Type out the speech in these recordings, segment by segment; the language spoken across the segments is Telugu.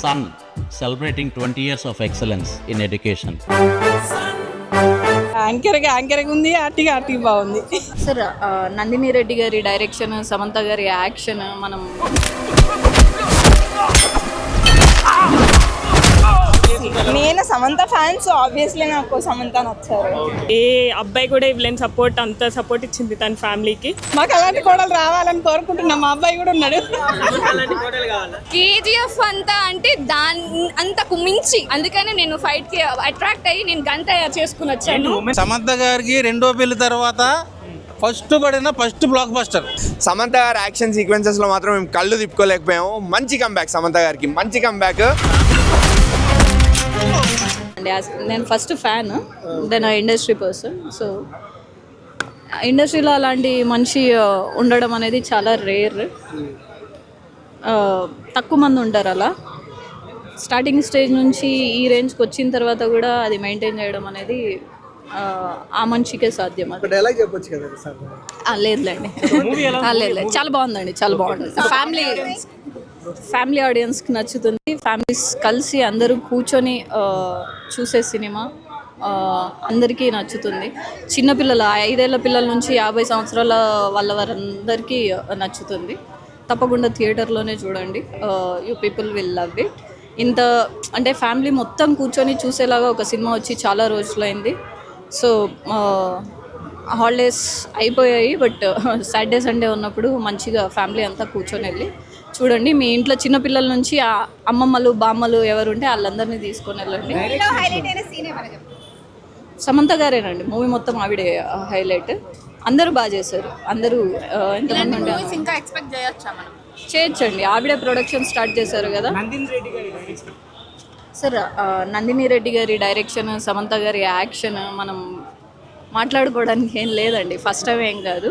son celebrating 20 years of excellence in education. యాంకర్గా ఉంది, ఆర్టీగా బాగుంది. సార్ నందిని రెడ్డి గారి డైరెక్షన్, సమంత గారి యాక్షన్ మనం నేను సమంత ఫ్యాన్, సో ఆబ్వియస్లీ నాకు సమంత నచ్చారు. ఏ అబ్బాయి కూడా ఇవ్వలేని సపోర్ట్, అంత సపోర్ట్ ఇచ్చింది తన ఫ్యామిలీకి. మాకు అలాంటి కోడలు రావాలని కోరుకుంటున్నాం. మా అబ్బాయి కూడా ఉన్నాడు. కేజీఎఫ్ అంతా అంటే అంతకు మించి, అందుకని నేను ఫైట్ కి అట్రాక్ట్ అయ్యి నేను గన్ తయారు చేసుకుని వచ్చాను. సమంత గారికి రెండో పెళ్లి తర్వాత ఫస్ట్ బ్లాక్ బస్టర్. సమంత గారి యాక్షన్ సీక్వెన్సెస్ లో మాత్రం మేము కళ్ళు తిప్పుకోలేకపోయాము. మంచి కంబ్యాక్ సమంత గారికి, మంచి కంబ్యాక్. నేను first fan, then industry person. So ఇండస్ట్రీలో అలాంటి మనిషి ఉండడం అనేది చాలా రేర్. తక్కువ మంది ఉంటారు అలా. స్టార్టింగ్ స్టేజ్ నుంచి ఈ రేంజ్కి వచ్చిన తర్వాత కూడా అది మెయింటైన్ చేయడం అనేది ఆ మనిషికే సాధ్యం. లేదులేండి, లేదు, చాలా బాగుందండి, చాలా బాగుంది. ఫ్యామిలీ ఆడియన్స్కి నచ్చుతుంది. ఫ్యామిలీస్ కలిసి అందరూ కూర్చొని చూసే సినిమా అందరికీ నచ్చుతుంది. చిన్నపిల్లల 5 ఏళ్ల పిల్లల నుంచి 50 సంవత్సరాల వారందరికీ నచ్చుతుంది. తప్పకుండా థియేటర్లోనే చూడండి. You people will love it. ఇంత అంటే ఫ్యామిలీ మొత్తం కూర్చొని చూసేలాగా ఒక సినిమా వచ్చి చాలా రోజులైంది. సో హాలిడేస్ అయిపోయాయి, బట్ సాటర్డే సండే ఉన్నప్పుడు మంచిగా ఫ్యామిలీ అంతా కూర్చొని వెళ్ళి చూడండి. మీ ఇంట్లో చిన్నపిల్లల నుంచి అమ్మమ్మలు, బామ్మలు ఎవరుంటే వాళ్ళందరినీ తీసుకొని వెళ్ళండి. సమంత గారేనండి మూవీ మొత్తం, ఆవిడే హైలైట్. అందరూ బాగా చేశారు. అందరూ ఎంతమంది ఉంటే చేయొచ్చండి. ఆవిడే ప్రొడక్షన్ స్టార్ట్ చేశారు కదా సార్. నందిని రెడ్డి గారి డైరెక్షన్, సమంత గారి యాక్షన్ మనం మాట్లాడుకోవడానికి ఏం లేదండి. ఫస్ట్ టైం ఏం కాదు,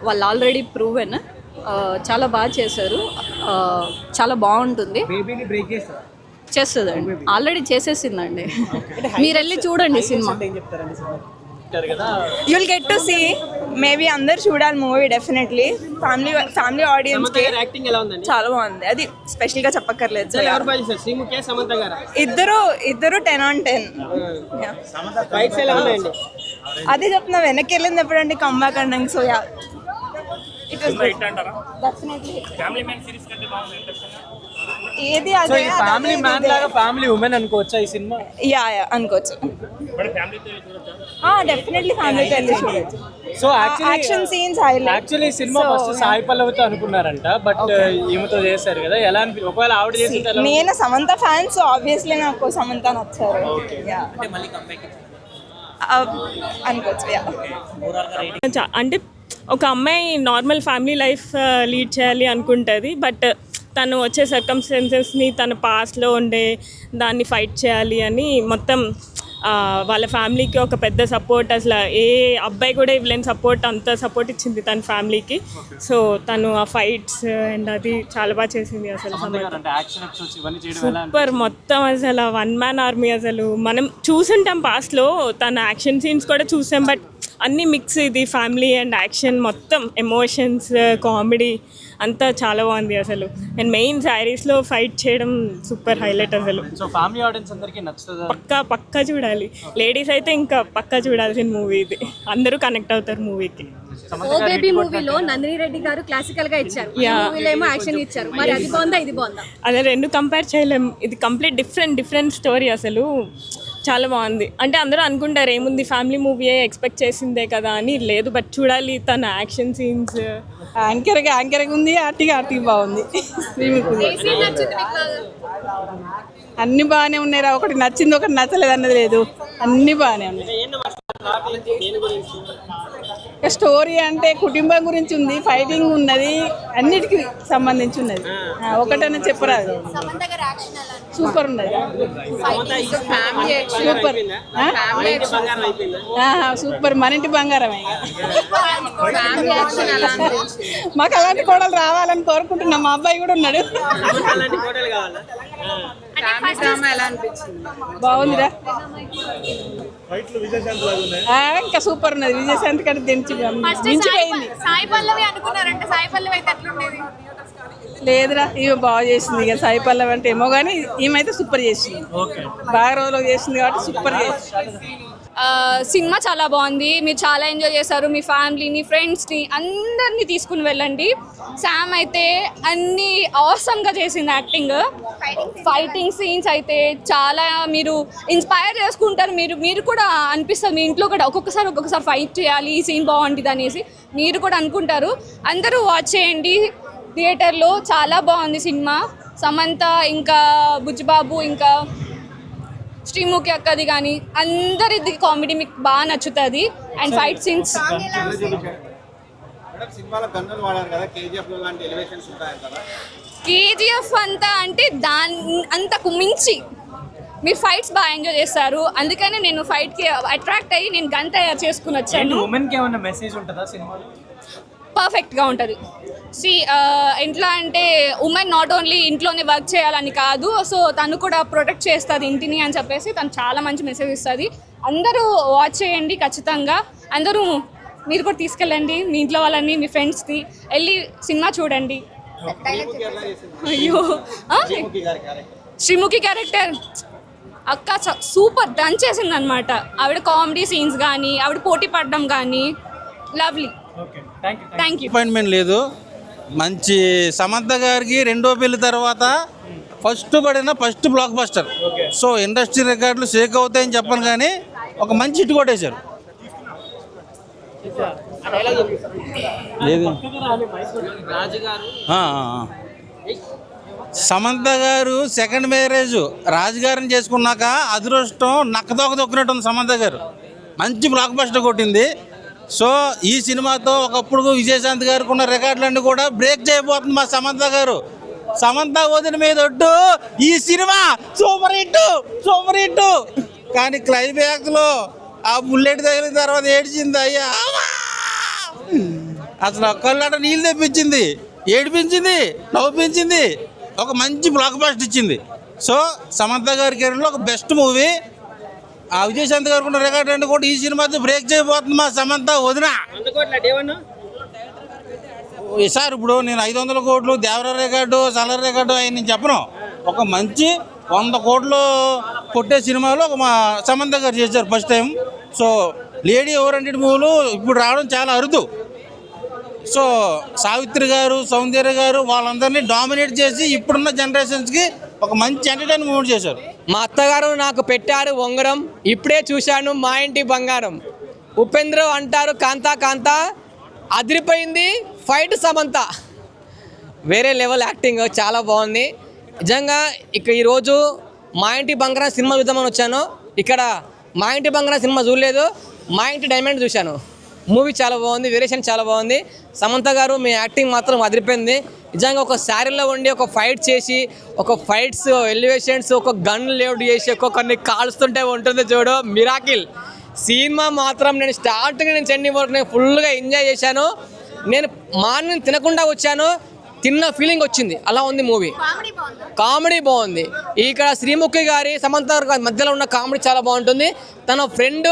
వాళ్ళు ఆల్రెడీ ప్రూవెన్. చాలా బాగా చేశారు. చాలా బాగుంటుంది. చేస్తుందండి, ఆల్రెడీ చేసేసిందండి. మీరు వెళ్ళి చూడండి సినిమా. You will get to see. Maybe అందరు చూడాలి మూవీ డెఫినెట్లీ. ఫ్యామిలీ ఆడియన్స్ చాలా బాగుంది. అది స్పెషల్ గా చెప్పక్కర్లేదు. ఇద్దరు 10 on 10. అదే చెప్తున్నా, వెనక్కి వెళ్ళింది ఎప్పుడండి కంబ్యాక్ అండి. So ya, it was definitely ఏది అదే ఫ్యామిలీ మ్యాన్ లాగా ఫ్యామిలీ ఉమెన్ అనుకోవచ్చా ఈ సినిమా? యా అనుకోవచ్చు. డెఫినెట్లీ ఫ్యామిలీతో వెళ్ళి చూడొచ్చు. So action scenes highlight. Actually cinema first Sai పల్లవితో అనుకున్నారంట, బట్ ఈమెతో చేశారు కదా. ఎలా ఒకవేళ ఆవిడ చేసి నేను సమంత ఫ్యాన్, సో ఆబ్వియస్లీ నాకు సమంత నచ్చారు. అనుకోవచ్చు. అంటే ఒక అమ్మాయి నార్మల్ ఫ్యామిలీ లైఫ్ లీడ్ చేయాలి అనుకుంటుంది, బట్ తను వచ్చే సర్కమ్స్టెన్సెస్ని తన పాస్ట్లో ఉండే దాన్ని ఫైట్ చేయాలి అని మొత్తం వాళ్ళ ఫ్యామిలీకి ఒక పెద్ద సపోర్ట్. అసలు ఏ అబ్బాయి కూడా ఇవ్వలేని సపోర్ట్, అంత సపోర్ట్ ఇచ్చింది తన ఫ్యామిలీకి. సో తను ఆ ఫైట్స్ అండ్ అది చాలా బాగా చేసింది. అసలు సూపర్. మొత్తం అసలు 1 man ఆర్మీ. అసలు మనం చూసుంటాం పాస్ట్లో తన యాక్షన్ సీన్స్ కూడా చూసాం, బట్ అన్నీ మిక్స్. ఇది ఫ్యామిలీ అండ్ యాక్షన్, మొత్తం ఎమోషన్స్, కామెడీ అంతా చాలా బాగుంది అసలు. అండ్ మెయిన్ శారీస్లో ఫైట్ చేయడం సూపర్ హైలైట్ అసలు. సో ఫ్యామిలీ ఆడియన్స్ అందరికీ నచ్చుతుంది. పక్కా చూడాలి. లేడీస్ అయితే ఇంకా పక్కా చూడాల్సిన మూవీ ఇది. అందరూ కనెక్ట్ అవుతారు మూవీకి. ఓ బేబీ మూవీలో నందిని రెడ్డి గారు క్లాసికల్ గా ఇచ్చారు, మూవీలో ఏమో యాక్షన్ ఇచ్చారు. మరి అది బాగుందా, ఇది బాగుందా? అదే రెండు కంపేర్ చేయలేం. ఇది కంప్లీట్ డిఫరెంట్ స్టోరీ. అసలు చాలా బాగుంది. అంటే అందరూ అనుకుంటారు ఏముంది ఫ్యామిలీ మూవీయే ఎక్స్పెక్ట్ చేసిందే కదా అని. లేదు, బట్ చూడాలి తన యాక్షన్ సీన్స్. యాంకర్గా ఉంది, ఆర్టీగా బాగుంది. అన్ని బాగానే ఉన్నాయి. ఒకటి నచ్చింది, ఒకటి నచ్చలేదు అన్నది లేదు. అన్ని బాగానే ఉన్నాయి. స్టోరీ అంటే కుటుంబం గురించి ఉంది, ఫైటింగ్ ఉన్నది, అన్నిటికీ సంబంధించి ఉన్నది. ఒకటనే చెప్పరాదు. సూపర్ ఉన్నది. సూపర్ మన ఇంటి బంగారమే. మాకు అలాంటి కోడలు రావాలని కోరుకుంటున్నాం. మా అబ్బాయి కూడా ఉన్నాడు. బాగుందిరా, ఇంకా సూపర్ ఉన్నది. విజయశాంతి కంటే మించిపోయింది. సాయి పల్లవి అనుకున్నారంటే సాయి పల్లవి అయితే ఎట్లుండేది? లేదురా ఈమె బాగా చేసింది. ఇక సాయి పల్లవి అంటే ఏమో కానీ ఈమె సూపర్ చేసింది. బాగా రోజులు చేసింది కాబట్టి సూపర్ చేసింది. సినిమా చాలా బాగుంది. మీరు చాలా ఎంజాయ్ చేశారు. మీ ఫ్యామిలీని, ఫ్రెండ్స్ని అందరినీ తీసుకుని వెళ్ళండి. శామ్ అయితే అన్ని ఆసమ్గా చేసింది యాక్టింగ్. ఫైటింగ్ సీన్స్ అయితే చాలా మీరు ఇన్స్పైర్ చేసుకుంటారు. మీరు కూడా అనిపిస్తుంది మీ ఇంట్లో కూడా ఒక్కొక్కసారి ఫైట్ చేయాలి, ఈ సీన్ బాగుంటుంది అనేసి మీరు కూడా అనుకుంటారు. అందరూ వాచ్ చేయండి థియేటర్లో. చాలా బాగుంది సినిమా. సమంత ఇంకా బుజ్జిబాబు ఇంకా శ్రీముఖి అక్కది కానీ అందరిది కామెడీ మీకు బాగా నచ్చుతుంది. అండ్ ఫైట్ సీన్స్ కేజీఎఫ్ అంతా అంటే దాని అంతకు మించి మీరు ఫైట్స్ బాగా ఎంజాయ్ చేస్తారు. అందుకనే నేను ఫైట్కి అట్రాక్ట్ అయ్యి నేను గన్ తయారు చేసుకుని వచ్చాను. ఉమెన్కి ఏమన్నా మెసేజ్ ఉంటుందా సినిమాలో? పర్ఫెక్ట్గా ఉంటుంది. ఎట్లా అంటే ఉమెన్ నాట్ ఓన్లీ ఇంట్లోనే వర్క్ చేయాలని కాదు, సో తను కూడా ప్రొటెక్ట్ చేస్తుంది ఇంటిని అని చెప్పేసి తను చాలా మంచి మెసేజ్ ఇస్తుంది. అందరూ వాచ్ చేయండి ఖచ్చితంగా. అందరూ మీరు కూడా తీసుకెళ్ళండి మీ ఇంట్లో వాళ్ళని, మీ ఫ్రెండ్స్ని వెళ్ళి సినిమా చూడండి. అయ్యో శ్రీముఖి క్యారెక్టర్ అక్క సూపర్ డన్ చేసింది అనమాట. ఆవిడ కామెడీ సీన్స్ కానీ ఆవిడ పోటీ పడడం కానీ లవ్లీ. Thank you. అపాయింట్మెంట్ లేదు. మంచి సమంత గారికి రెండో పెళ్లి తర్వాత first block buster. So industry రికార్డులు షేక్ అవుతాయని చెప్పను కానీ ఒక మంచి హిట్ కొట్టేశారు. లేదు సమంత గారు సెకండ్ మ్యారేజ్ రాజుగారిని చేసుకున్నాక అదృష్టం నక్కదోక దొక్కినట్టు ఉంది. సమంత గారు మంచి బ్లాక్ బస్టర్ కొట్టింది. సో ఈ సినిమాతో ఒకప్పుడు విజయశాంతి గారికి ఉన్న రికార్డులన్నీ కూడా బ్రేక్ చేయబోతుంది మా సమంత గారు. సమంత వదిన మీద ఒట్టు, ఈ సినిమా సూపర్ హిట్. కానీ క్లైమాక్స్లో ఆ బుల్లెట్ తగిలిన తర్వాత ఏడ్చింది. అయ్యా అసలు కళ్ళట నీళ్ళు తెప్పించింది, ఏడిపించింది, నవ్వుపించింది, ఒక మంచి బ్లాక్ బస్టర్ ఇచ్చింది. సో సమంత గారి కెరీర్లో ఒక బెస్ట్ మూవీ. ఆ విజయశాంతి గారు ఉన్న రికార్డు అంటే కూడా ఈ సినిమాతో బ్రేక్ చేయబోతుంది మా సమంత వదిన. సార్ ఇప్పుడు నేను 500 కోట్లు దేవర రికార్డు, సలర్ రికార్డు అవి నేను చెప్పను. ఒక మంచి 100 కోట్లు కొట్టే సినిమాలో ఒక మా సమంత గారు చేశారు first time. So lady oriented మూవీలు ఇప్పుడు రావడం చాలా అరుదు. సో సావిత్రి గారు, సౌందర్య గారు వాళ్ళందరినీ డామినేట్ చేసి ఇప్పుడున్న జనరేషన్స్కి ఒక మంచి ఎంటర్టైన్మెంట్ మూవీ చేశారు. మా అత్తగారు నాకు పెట్టారు ఉంగరం, ఇప్పుడే చూశాను మా ఇంటి బంగారం. ఉపేంద్ర అంటారు కాంతా అదిరిపోయింది ఫైట్. సమంత వేరే లెవెల్ యాక్టింగ్ చాలా బాగుంది నిజంగా. ఇక ఈరోజు మా ఇంటి బంగారం సినిమా చూద్దామని వచ్చాను. ఇక్కడ మా ఇంటి బంగారం సినిమా చూడలేదు, మా ఇంటి డైమండ్ చూశాను. మూవీ చాలా బాగుంది, వేరియేషన్ చాలా బాగుంది. సమంత గారు మీ యాక్టింగ్ మాత్రం అదిరిపోయింది నిజంగా. ఒక శారీలో ఉండి ఒక ఫైట్ చేసి, ఒక ఫైట్స్ ఎలివేషన్స్, ఒక గన్ లోడ్ చేసి కొన్ని కాల్స్తుంటే ఉంటుంది చూడు, మిరాకిల్. సినిమా మాత్రం నేను స్టార్టింగ్ నుంచి ఎండింగ్ వరకు నేను ఫుల్గా ఎంజాయ్ చేశాను. నేను మార్నింగ్ తినకుండా వచ్చాను, తిన్న ఫీలింగ్ వచ్చింది, అలా ఉంది మూవీ. కామెడీ బాగుంది. ఇక్కడ శ్రీముఖి గారి సమంత గారి మధ్యలో ఉన్న కామెడీ చాలా బాగుంటుంది. తన ఫ్రెండ్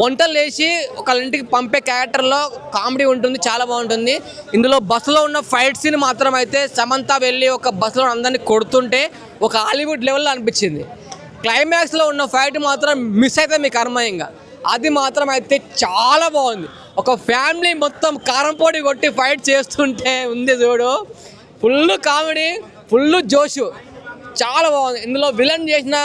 వంటలు వేసి ఒకళ్ళ ఇంటికి పంపే క్యారెక్టర్లో కామెడీ ఉంటుంది, చాలా బాగుంటుంది. ఇందులో బస్సులో ఉన్న ఫైట్ సీన్ మాత్రం అయితే సమంత వెళ్ళి ఒక బస్సులో అందరినీ కొడుతుంటే ఒక హాలీవుడ్ లెవెల్లో అనిపించింది. క్లైమాక్స్లో ఉన్న ఫైట్ మాత్రం మిస్ అయితే మీ కర్మయంగా, అది మాత్రం అయితే చాలా బాగుంది. ఒక ఫ్యామిలీ మొత్తం కారం పొడి కొట్టి ఫైట్ చేస్తుంటే ఉంది చూడు, ఫుల్ కామెడీ, ఫుల్ జోషు, చాలా బాగుంది. ఇందులో విలన్ చేసిన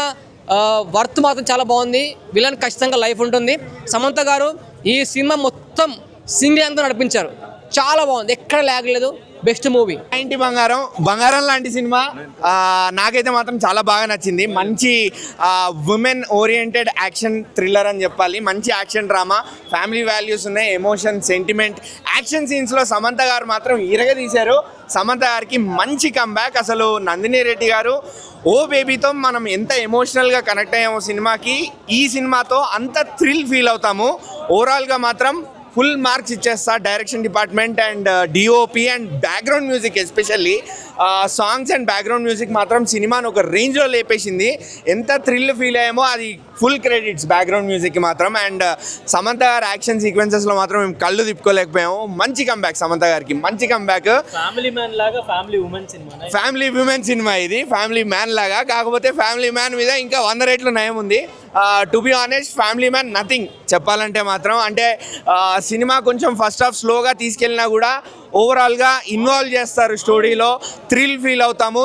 వర్త్ మాత్రం చాలా బాగుంది. విలన్ ఖచ్చితంగా లైఫ్ ఉంటుంది. సమంత గారు ఈ సినిమా మొత్తం సింగిల్ అంతా నడిపించారు, చాలా బాగుంది, ఎక్కడ లేగలేదు. Best movie. ఇంటి బంగారం లాంటి సినిమా నాకైతే మాత్రం చాలా బాగా నచ్చింది. మంచి ఉమెన్ ఓరియంటెడ్ యాక్షన్ థ్రిల్లర్ అని చెప్పాలి. మంచి యాక్షన్ డ్రామా, ఫ్యామిలీ వాల్యూస్ ఉన్నాయి, ఎమోషన్, సెంటిమెంట్, యాక్షన్ సీన్స్లో సమంత గారు మాత్రం ఇరగదీశారు. సమంత గారికి మంచి కంబ్యాక్. అసలు నందిని రెడ్డి గారు ఓ బేబీతో మనం ఎంత ఎమోషనల్గా కనెక్ట్ అయ్యామో సినిమాకి, ఈ సినిమాతో అంత థ్రిల్ ఫీల్ అవుతాము. ఓవరాల్గా మాత్రం ఫుల్ మార్క్స్ ఇచ్చేస్తా direction department and DOP and background music especially. Songs and background music మాత్రం సినిమాను ఒక రేంజ్లో లేపేసింది. ఎంత థ్రిల్ ఫీల్ అయ్యామో అది ఫుల్ క్రెడిట్స్ బ్యాక్గ్రౌండ్ మ్యూజిక్కి మాత్రం. అండ్ సమంత గారి యాక్షన్ సీక్వెన్సెస్లో మాత్రం మేము కళ్ళు తిప్పుకోలేకపోయాము. మంచి కంబ్యాక్ సమంత గారికి, మంచి కంబ్యాక్. ఫ్యామిలీ మ్యాన్ లాగా family women cinema, family women cinema ఇది, ఫ్యామిలీ మ్యాన్ లాగా. కాకపోతే ఫ్యామిలీ మ్యాన్ మీద ఇంకా 100 రెట్లు నయం ఉంది. To be honest family man nothing చెప్పాలంటే మాత్రం. అంటే సినిమా కొంచెం ఫస్ట్ హాఫ్ స్లోగా తీసుకెళ్ళినా కూడా ఓవరాల్గా ఇన్వాల్వ్ చేస్తారు స్టోరీలో, థ్రిల్ ఫీల్ అవుతాము.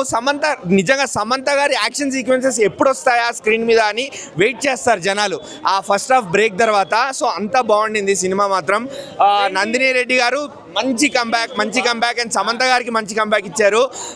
నిజంగా సమంత గారి యాక్షన్ సీక్వెన్సెస్ ఎప్పుడు వస్తాయా స్క్రీన్ మీద అని వెయిట్ చేస్తారు జనాలు ఆ ఫస్ట్ హాఫ్ బ్రేక్ తర్వాత. సో అంత బాగుండింది సినిమా మాత్రం. నందిని రెడ్డి గారు మంచి కంబ్యాక్ అండ్ సమంత గారికి మంచి కంబ్యాక్ ఇచ్చారు.